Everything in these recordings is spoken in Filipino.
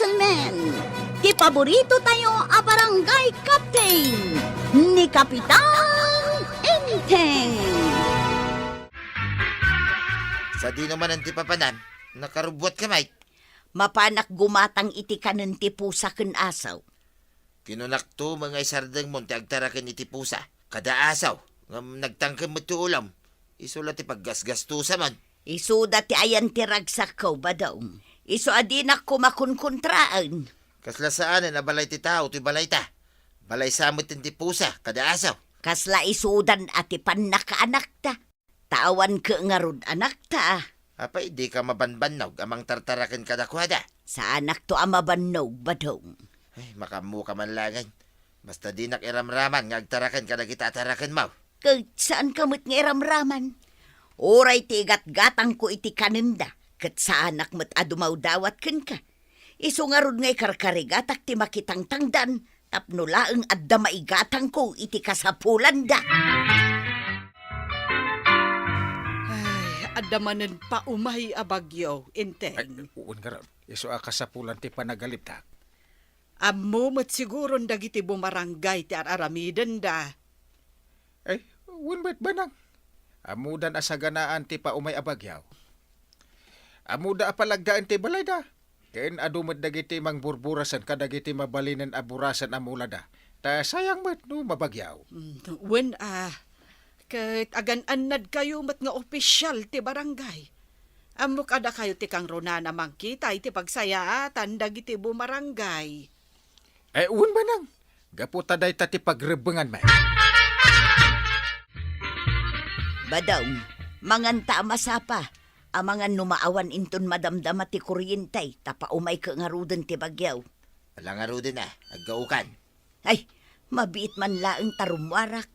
gentlemen, di paborito tayo a barangay captain ni Kapitan Enteng. Sa di naman ang tipapanan, nakarubwat ka, mate. Mapanak gumatang iti kanen ti pusa ken asaw. Kinunak to mga isardang mo ti agtarakan iti pusa. Kada asaw, ngam nagtangkam mo ti ulam. Isulat ti paggasgastusa man. Isuda ti ayan ti ragsak ko ba daw? Isu adinak ko makunkontraan. Kasla saan na balay ti tao ti balay ta. Balay samot ti pusa, kada asaw. Kasla isudan ati panakaanak ta. Tawan ke ngarud anak ta. Apay, di ka mabanbannog amang tartarakan kada kwada. Sa anak to amabannog ba daw? Ay, makamu ka man langan. Basta di nakiramraman nga agtarakan kada kita atarakan mo. Kag saan kamot nga iramraman? Oray tigat gatang ko iti kanenda. Kat sa anak mo't adumaw dawat ken ka. Isu ngarud ngay karkarigatak ti makitang tangdan. Tapno laeng adda maigatang ko iti kasapulan da. Adamanen pa umay abagyo, Ay, Enteng. uun ka ron. Iso kasapulan ti panagalip ta. Ammo mat siguro dagiti bumarangay ti aramiden da. Ay, uun ba't banang? Amudan asaganaan ti pa umay abagyaw. Amuda apalagdaan ti balay da. Ken adumad dagiti mang burburasan kadagiti mabalinen aburasan amula da. Ta sayang mat no mabagyaw. When kahit agan-anad kayo mat nga opisyal ti barangay. Ammo kada kayo ti kang Ronana mangkita iti pagsayaatan dagiti bumarangay. Ay, uun banang? Gaputa day ta ti pagrebengan may. Badaw, manganta masapa. Amangan numaawan inton madamdama ti kuryentay. Tapa umay ka ngarudan ti bagyaw. Alang nga rin aggaukan. Ay, mabiit man laeng tarumwarak.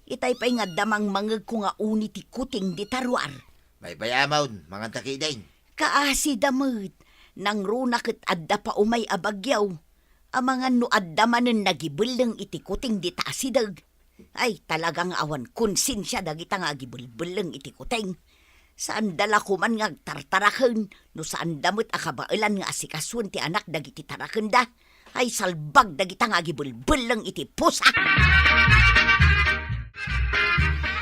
Itay pa'y nga damang mangag ko nga uni ti kuting di tarwar. May bayamaon, mga takidain. Kaasi damot, nang runakit adda pa umay abagyaw. Amangan no adda manen nagibulang iti kuting di tasidag. Ay, talagang awan konsensya dagita nga gibulbulang iti kuting. Saan dala ko man nga tartaraken, no saan damot akabailan nga asikaswan ti anak dagiti taraken da. Ay, salbag dagita nga gibulbulang iti pusa.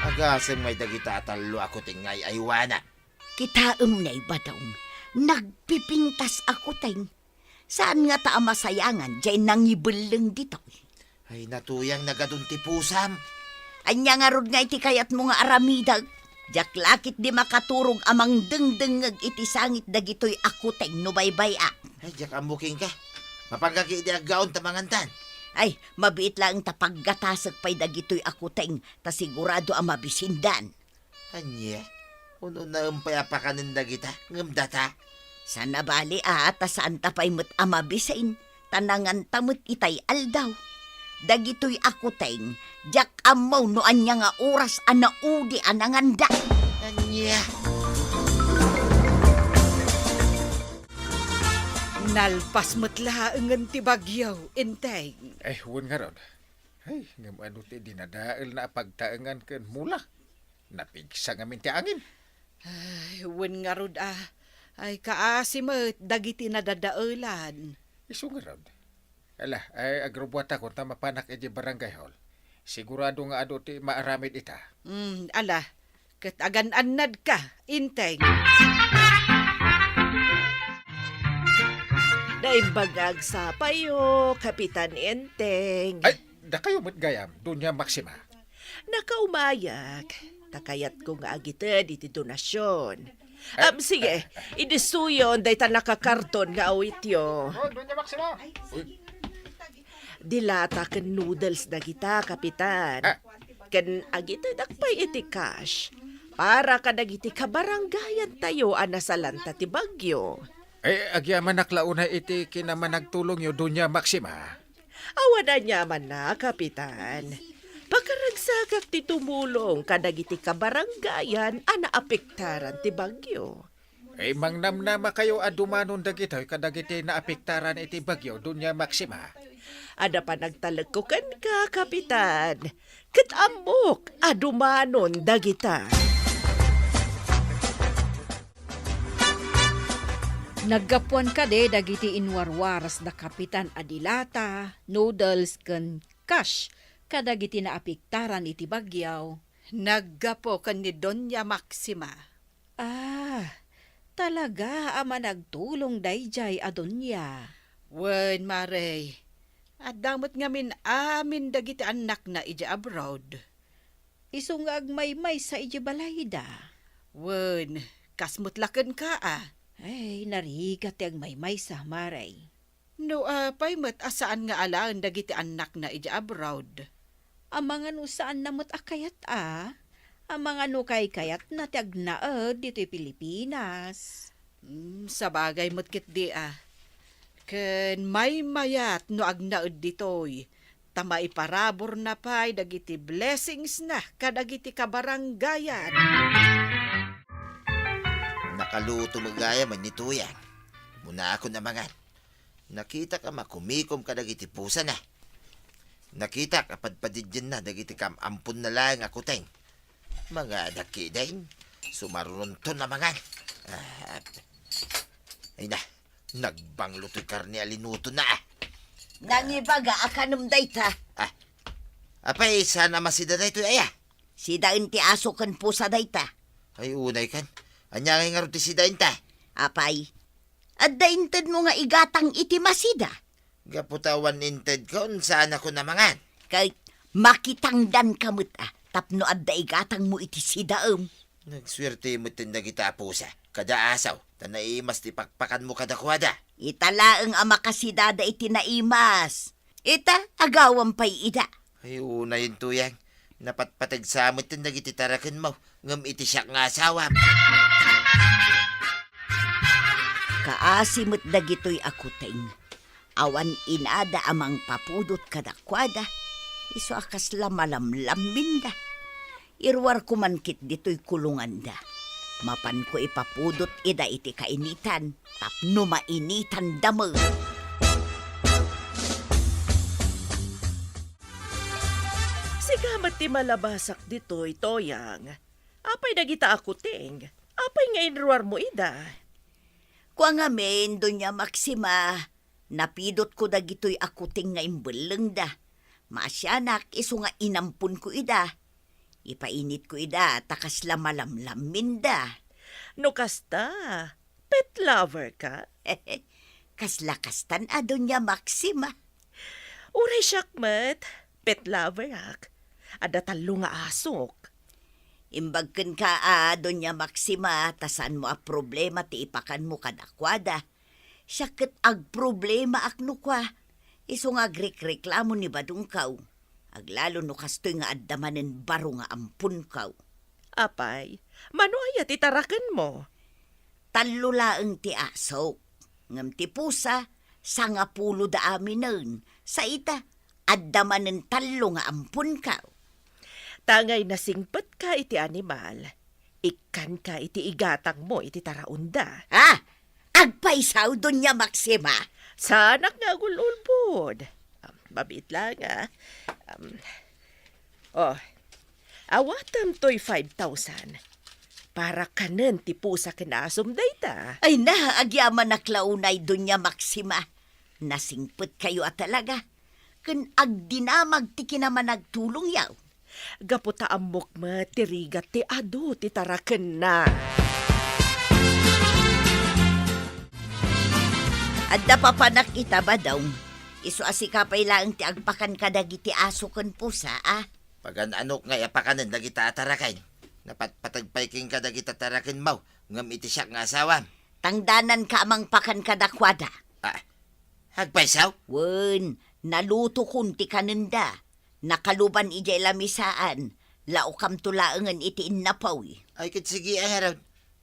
Agasem may dagita atalo ako tingay aywana. Kitaem na'y badong, nagpipintas ako ting. Saan nga ta masayangan, dyan nangibulang dito. Ay natuyang nagadun ti pusam. Anya nga rod nga iti kayat mo nga aramidag. Jak lakit di makaturog amang dengdengag iti sangit dagitoy ako ting nubaybaya. Ay, jak amuking ka. Mapangkaki di aggaon tamangantan. Ay, mabiit lang tapaggatasag pa'y dagitoy ako ting, ta sigurado ang mabisindan. Anya, uno na umpayapakanin dagita, ngamdata. Sana bali ta saan tapay mo't amabisain, tanangan tamot itay aldaw. Dagitoy ako ting, jak amaw no anya nga oras anaudi ananganda. Anya. Nalpas mo't laengan ti bagyaw, Enteng. Ay, uun nga ron. Ay, ngam ano ti dinadaal na pagtaengan ken mula. Napigsa nga min ti angin. Ay, when nga rod ay kaasi mo't dagiti nadadaulan. Iso nga ron. Ala, ay agrobwata ko ta mapanak iti barangay hall. Sigurado nga ado ti maaramid ita. Ala, kat agan-anad ka, Enteng. Naimbagag sa payo, Kapitan Enteng. Ay, da kayo mo't gayam, Dunya Maxima. Nakaumayak. Takayat ko nga agita diti donasyon. Sige, idisuyon day ta nakakarton nga awit yo. Oh, Dunya Maxima. Dilata ken noodles na kita, Kapitan. Ken agita dakpay iti cash. Para ka dagiti kabaranggayan tayo anasalanta ti bagyo. Ay, agyaman naklauna iti kinaman nagtulong yo, Dunya Maxima. Awan na nyaman na, Kapitan. Pagkaragsagak ti tumulong kadagiti kabaranggayan ana apektaran ti bagyo. Ay, mangnamnama kayo adumanon dagitoy kadagiti na apektaran iti bagyo, Dunya Maxima. Ada pa nagtalagkukan ka, Kapitan. Kat amok, adumanon dagita. Naggapuan ka de dagiti inwarwaras da Kapitan Adilata, Noodles ken Cash kadagiti naapiktaran iti bagyaw. Naggapo kan ni Doña Maxima. Ah, talaga ama nagtulong dayjay adonya. Wen Maray, at damot ngamin amin dagiti anak na ija abroad. Isungag may sa ijibalayda. Wen, kasmutlaken ka Ay, narigat yung may sa maray. No, pay met asaan nga alaan dagiti anak na ija abroad. Ang mga no saan namot akayat ang mga no kayat na tiagnaad dito'y Pilipinas. Sa bagay mo't kit di Ken may mayat no agnaad ditoy. Tama iparabor na pay dagiti blessings na kadagiti kabaranggayan. Nakaluto magaya man ni Tuyang. Muna ako namangan. Nakita ka makumikom ka dagiti pusa na. Nakita ka padpadidyan na dagiti kamampun na lang ako teng. Mga dakidain, sumarunto na mangan. Ay na, nagbangluto'y karne alinuto na Nangibaga akanum dayta. Apay, sana masida na ito aya. Si dain ti aso ken pusa dayta. Ay unay kan, anyangay nga rin ti sidain ta. Apay, at dainted mo nga igatang iti masida. Gaputawan inted kon saan ako namangan. Kay makitangdan kamut tapno adda igatang mo iti sidaem. Nagswerte mo tindagita pusa. Kada asaw, tanaimas ti pakpakan mo kada kwada. Italaeng ama kasidada iti naimas. Ita agawan pay ida. Ay una yun Tuyang. Napatpatag sa amot tindagiti tarakan mo. Ngam iti siyak nga asawa. Kaasimot dagitoy akuteng. Awan inada amang papudot kadakwada. Iso akas lamalamlaminda. Irwar kumankit dito'y kulungan da. Mapan ko ipapudot ida iti kainitan. Tapno mainitan damo. Sigamat ti malabasak dito'y Toyang. Apay dagita akuting. Apay nga inruar mo ida. Kwa nga men, Doña Maxima. Napidot ko dagito'y akuting nga imbeleng da. Masyanak, iso nga inampun ko ida. Ipainit ko ida, takas lamalamlamin da. No kasta, pet lover ka? Kaslakastan Doña Maxima. Uray syakmat, pet lover ak. Ada talo nga asok. Imbagken ka Doña Maxima, tasan mo a problema ti ipakan mo kadakwada. Siyaket ag problema akno kwa. Iso nga reklamo ni badungkaw. Aglalo no kastoy nga addamanen baro nga ampun kaw. Apay, mano ayat itarakan mo? Talulaeng ti asok. Ngam ti pusa, sangapulo da aminen. Sa ita, addamanen talo nga ampun kaw. Tangay na singpet ka iti animal. Ikan ka iti igatang mo iti taraunda. Agpaisaw Doña Maxima. Sanak nga gululbod. Mabit lang awatam to'y 5,000. Para kanen ti pusa kinasom dayta. Ay na, agyaman na klaunay Doña Maxima. Nasingpet kayo talaga. Kun agdinamag ti kinaman nagtulong yaw. Gaputa amok matirigat ti adu ti taraken na. Adda papanak ita ba daw? Iso asikapay lang ti agpakan kadagiti aso ken pusa Pagan anok nga yapakanan dagita atarakay. Napatpatagpay king kadagita tarakan mo. Ngam iti siyak nga asawa. Tangdanan ka amang pakan kadakwada. Hagpaisaw? Wen, naluto kunti kanenda. Nakaluban ijay lamisaan. Laukam tulaengan iti innapaw. Ay kit sige ang haron.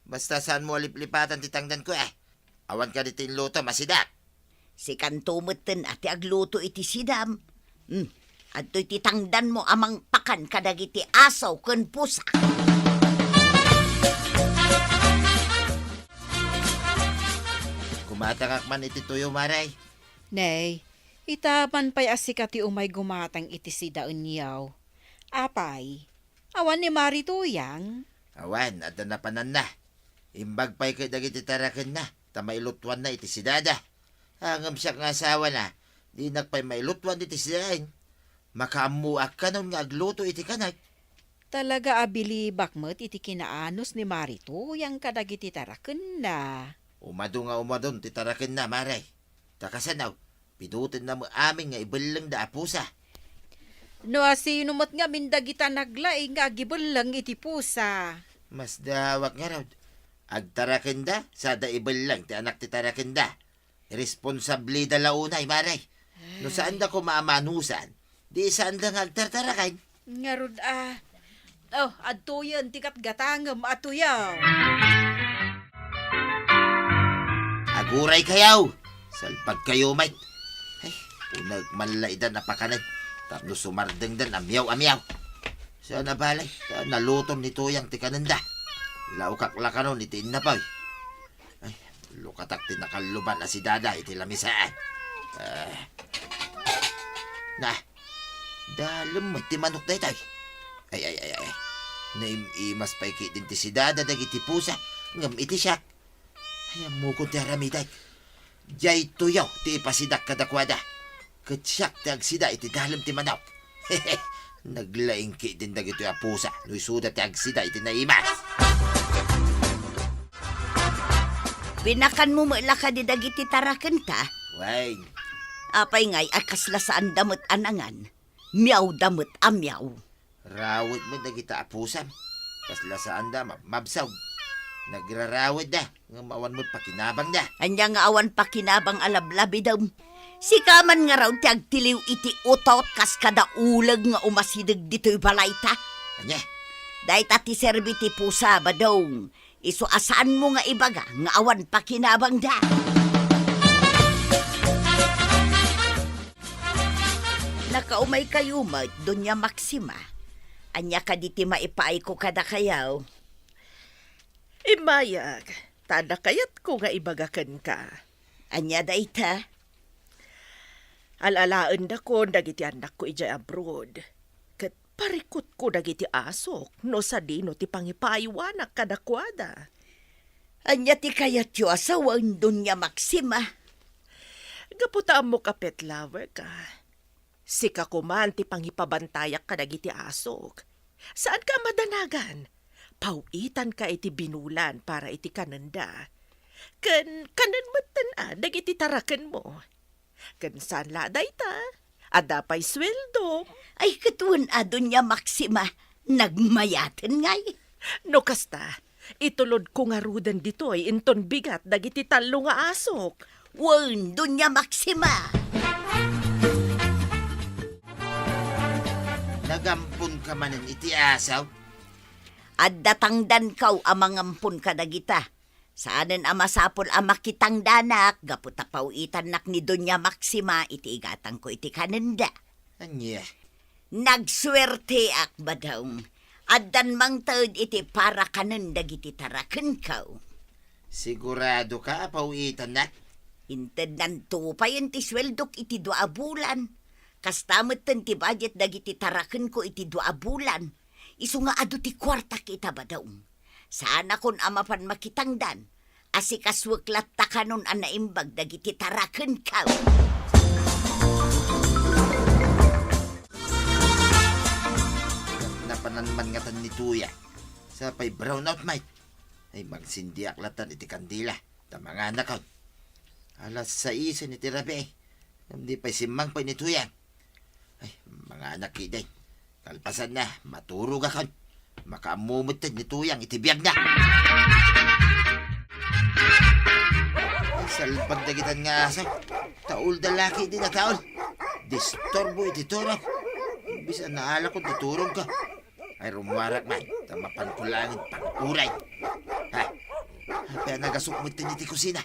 Basta saan mo liplipatan titangdan ko Awan ka dito luto masidak. Si kantumeten ati agluto iti sidam. Adto'y titangdan mo amang pakan kadagiti asaw ken pusa. Kumatangak man iti tuyo maray. Nay, itapan pa'y asikati umay gumatang iti si daun yaw. Apay, awan ni Marito yang. Awan, at na panan na. Imbag pa'y kay dagiti tarakan na. Ta mailutwan na iti si Dada. Hangam siya nga asawa na, di nagpay mailutwan iti si Dain. Makamuak ka nun nga agluto iti kanay. Talaga abilibak mo't iti kinaanos ni Marito yang kadagiti taraken na. Umadon titarakin na, maray. Takasanaw, pidutin na mo amin nga ibalang da apusa. No asino mo't nga mindagita naglaing nga gibelang iti pusa. Mas dawak nga raw. Agtarakin da, sa da ibalang ti anak ti tarakin da. Irresponsable da launay, maray. No saan da ko maamanusan, di saan da nga agtartarakan. Ngarud Oh, atuyan tikat gatangam atuyaw. Aguray kayaw. Salpag kayo, mate. Ay, unag manlaidan na pakanan. Tapno sumardeng dan amyaw-amyaw. Siya na balay. Nalutom nito yung tikananda. Laukak-laka nun itiin na pa. Ay, lukatak tinakaluban na si Dada iti lamisaan. Na, dalam mo ti manok day tayo. Ay. Naimimas pa din ti si Dada dagiti pusa. Ngam iti siya. Ay, amukon ti haramiday. Jay tuyaw ti ipasidak kadakwada. Katsyak ti agsida iti dalam ti manaw. Naglaing ki din dagito yung pusa. Nu'y suda ti agsida iti naimas. Pinakan mo mula ka di dagiti taraken ta. Way, Apay ngay akasla saan damot anangan. Miyaw damot amyaw. rawit mo dagita apusam. Kasla saan da, mabsaw. Nagrarawid da. Nga mawan mo't pakinabang da. Anya nga awan pakinabang alablabi daw. Si kaman nga raw ti agtiliw iti utot kas kada ulag nga umasidag dito'y balay ta. Anya, Dahit ti serbi ti pusa ba daw. Iso asaan mo nga ibaga nga awan pakinabang da. Nakaumay kayo mat, Doña Maxima. Anya ka diti maipaay ko kada kayaw. Imayag, tada kayat ko nga ibagakan ka. Anya da ita. Alalaan da ko dagiti anak ko ijay abroad. Kat parikot ko dagiti asok no sa dino ti pangipaiwanak kadakwada. Anya ti kayat yu asawan, Doña Maxima. Gaputaan mo kapet lover ka. Sika ko man ti pangipabantayak ka dagiti asok. Saan ka madanagan? Pauitan ka iti binulan para iti kananda. Kanan matan dagiti taraken mo. Kan saan laday ta? Ada pa'y sweldo. Ay katuan Doña Maxima, nagmayaten ngay. No kasta, itulod ko nga rudan ditoy inton bigat dagiti talo nga asok. Wan, Doña Maxima. nagampun ka manan iti asaw. At datangdan kaw amang ampun kadagita. Saanan amasapol amakitang danak, gaputa pauitan nak ni Doña Maxima, iti igatang ko iti kananda. Anya, Nagswerte ak ba daw? Addan mang taod iti para kananda giti taraken kaw. sigurado ka pauitan na? Inted nanto pa yun ti sweldok iti 2 bulan. Kastamot ten ti budget dagiti taraken ko iti 2 bulan. Isu nga adu ti kwarta kita ba daw? Sana kon amapan makitangdan. Asikasweklat ta kanon an naimbag dagiti taraken kaw. Napananman nga tan ni Tuya. Sa pa'y brownout, mate. Ay magsindiak latan iti kandila. Ta mga anak ko. Alas 6 ni tirabi. Hindi pa'y simang pa ni Tuya. Ay, mga anak kiday. Kalpasan na, maturog ako. Makaamumutan ni Tuyang itibiyag na. Ay, salpag dagitan nga asaw. Taul dalaki din na taul. Disturbo iti turog. Bisa naala kong titurog ka. Ay rumwarak man. Tamapan ko langit pang-uray. Ha? Kaya nagasukmit din iti kusina.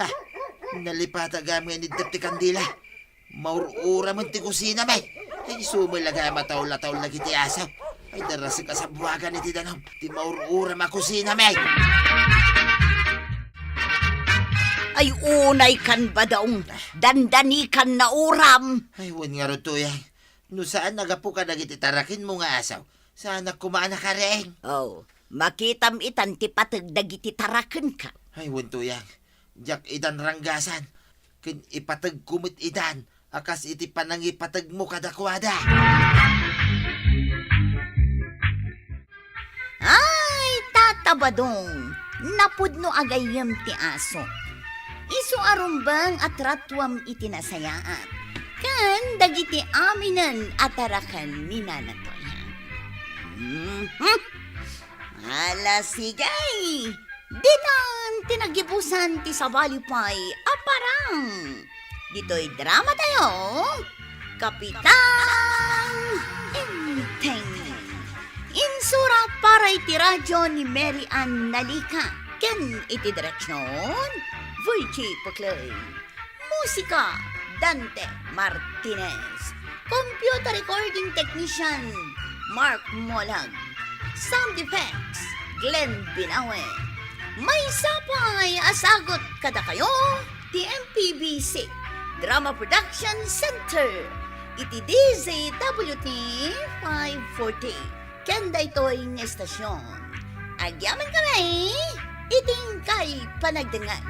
Ha? Nalipata gamit ni Dapti Kandila. Maurura man ti kusina may. Ay sumalaga mataul-taul na kiti asaw. Ay darasig ka sa buwagan iti danam. Ti maurura makusina may. Ay unay kan ba daong? Dandani kan na uram. Ay wan nga ro Tuyang. No saan nagapu ka nagiti tarakin mo nga asaw? Sana kumaana ka rin. Oh, makitam itan ti patag dagiti taraken ka. Ay wan Tuyang. Jak idan ranggasan. Ken ipatag kumit idan. Akas iti panangipatag mo kadakwada. Ay, tatabadong, napudno agayam ti aso. Isu arumbang at ratwam itinasayaat. Kan dagiti aminan atarakan ni nanatoyan. Alasigay, dinan tinagibusan ti sabalipay aparang. Dito'y drama tayo, Kapitan Inteng. Insurat para iti radyo ni Mary Ann Nalika. Ken iti direksyon, Virgie Paclay. Musika, Dante Martinez. Computer recording technician, Mark Molag. Sound effects, Glenn Binawe. May sapay asagot kada kayo, TMPBC Drama Production Center. Iti DZWT 540. Kanda ito'y ng estasyon. Agyaman kami, iting kay panagdangan.